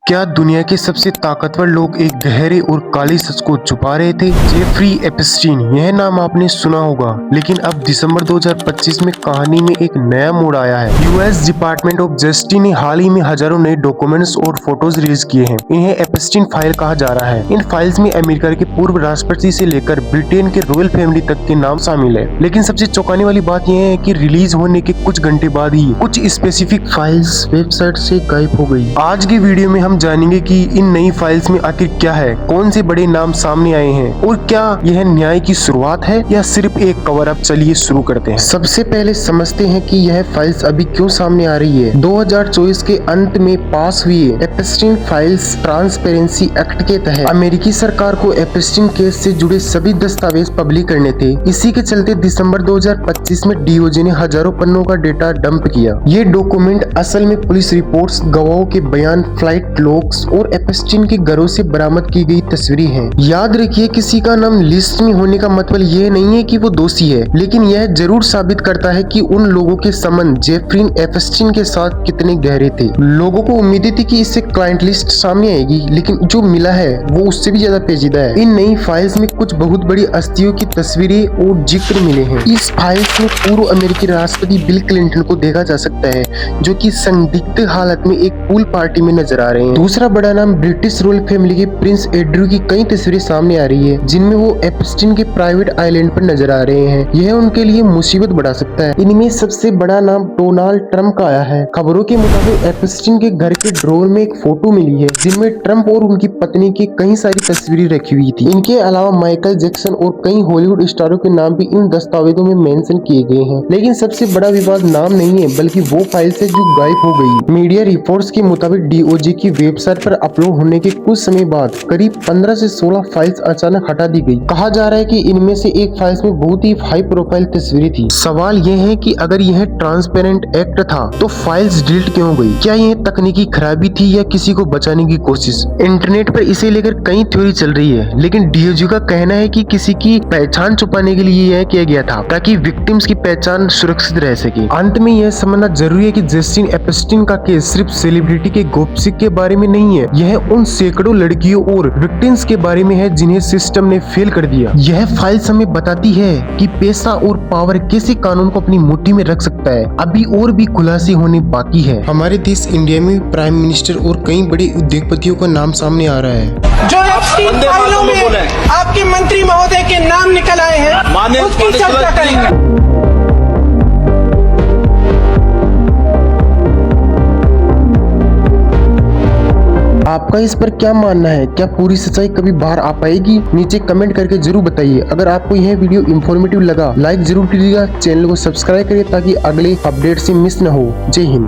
क्या दुनिया के सबसे ताकतवर लोग एक गहरे और काले सच को छुपा रहे थे? जेफरी एप्स्टीन, यह नाम आपने सुना होगा, लेकिन अब दिसंबर 2025 में कहानी में एक नया मोड़ आया है। यूएस डिपार्टमेंट ऑफ जस्टिस ने हाल ही में हजारों नए डॉक्यूमेंट्स और फोटोज रिलीज किए हैं। इन्हें एप्स्टीन फाइल कहा जा रहा है। इन फाइल्स में अमेरिका के पूर्व राष्ट्रपति से लेकर ब्रिटेन के रॉयल फैमिली तक के नाम शामिल है। लेकिन सबसे चौंकाने वाली बात यह है कि रिलीज होने के कुछ घंटे बाद ही कुछ स्पेसिफिक फाइल्स वेबसाइट से गायब हो गई। आज की वीडियो में हम जानेंगे कि इन नई फाइल्स में आखिर क्या है, कौन से बड़े नाम सामने आए हैं और क्या यह न्याय की शुरुआत है या सिर्फ एक कवर अप। चलिए शुरू करते हैं। सबसे पहले समझते हैं कि यह फाइल्स अभी क्यों सामने आ रही है। 2024 के अंत में पास हुई एप्स्टीन फाइल्स ट्रांसपेरेंसी एक्ट के तहत अमेरिकी सरकार को एप्स्टीन केस से जुड़े सभी दस्तावेज पब्लिक करने थे। इसी के चलते दिसंबर 2025 में डीओजे ने हजारों पन्नों का डेटा डंप किया। ये डॉक्यूमेंट असल में पुलिस रिपोर्ट्स, गवाहों के बयान, फ्लाइट लॉग्स और एप्स्टीन के घरों से बरामद की गई तस्वीरें हैं। याद रखिए, किसी का नाम लिस्ट में होने का मतलब यह नहीं है कि वो दोषी है, लेकिन यह जरूर साबित करता है कि उन लोगों के संबंध जेफरी एप्स्टीन के साथ कितने गहरे थे। लोगों को उम्मीद थी कि इससे क्लाइंट लिस्ट सामने आएगी, लेकिन जो मिला है वो उससे भी ज्यादा पेचीदा है। इन नई फाइल्स में कुछ बहुत बड़ी हस्तियों की तस्वीरें और जिक्र मिले हैं। इस फाइल्स में पूर्व अमेरिकी राष्ट्रपति बिल क्लिंटन को देखा जा सकता है, जो कि संदिग्ध हालत में एक पूल पार्टी में नजर आ रहे हैं। दूसरा बड़ा नाम ब्रिटिश रॉयल फैमिली के प्रिंस एंड्रयू की कई तस्वीरें सामने आ रही है, जिनमें वो एप्स्टीन के प्राइवेट आइलैंड पर नजर आ रहे हैं। यह उनके लिए मुसीबत बढ़ा सकता है। इनमें सबसे बड़ा नाम डोनाल्ड ट्रंप का आया है। खबरों के मुताबिक एप्स्टीन के घर के ड्रॉर में एक फोटो मिली है, जिनमें ट्रंप और उनकी पत्नी की कई सारी तस्वीरें रखी हुई थी। इनके अलावा माइकल जैक्सन और कई हॉलीवुड स्टारों के नाम भी इन दस्तावेजों में मेंशन किए गए हैं। लेकिन सबसे बड़ा विवाद नाम नहीं है, बल्कि वो फाइल है जो गायब हो गई। मीडिया रिपोर्ट्स के मुताबिक डीओजे की वेबसाइट पर अपलोड होने के कुछ समय बाद करीब 15 से 16 फाइल्स अचानक हटा दी गई। कहा जा रहा है कि इनमें से एक फाइल्स में बहुत ही हाई प्रोफाइल तस्वीरें थी। सवाल यह है कि अगर यह ट्रांसपेरेंट एक्ट था तो फाइल्स डिलीट क्यों गई? क्या यह तकनीकी खराबी थी या किसी को बचाने की कोशिश? इंटरनेट पर इसे लेकर कई थ्योरी चल रही है, लेकिन डीओजे का कहना है कि किसी की पहचान छुपाने के लिए यह किया गया था, ताकि विक्टिम्स की पहचान सुरक्षित रह सके। अंत में यह समझना जरूरी है कि जेफरी एप्स्टीन का केस सिर्फ सेलिब्रिटी के गॉसिप के बारे में नहीं है, यह उन सैकड़ों लड़कियों और विक्टिम्स के बारे में है जिन्हें सिस्टम ने फेल कर दिया। यह फाइल्स हमें बताती है कि पैसा और पावर कैसे कानून को अपनी मुट्ठी में रख सकता है। अभी और भी खुलासे होने बाकी है। हमारे देश इंडिया में प्राइम मिनिस्टर और कई बड़े उद्योगपतियों का नाम सामने आ रहा है। जो एप्स्टीन फाइलों में आपके मंत्री महोदय के नाम निकल आए हैं, उसकी चर्चा करेंगे। आपका इस पर क्या मानना है? क्या पूरी सच्चाई कभी बाहर आ पाएगी? नीचे कमेंट करके जरूर बताइए। अगर आपको यह वीडियो इंफॉर्मेटिव लगा, लाइक जरूर कीजिएगा, चैनल को सब्सक्राइब करिए ताकि अगले अपडेट से मिस न हो। जय हिंद।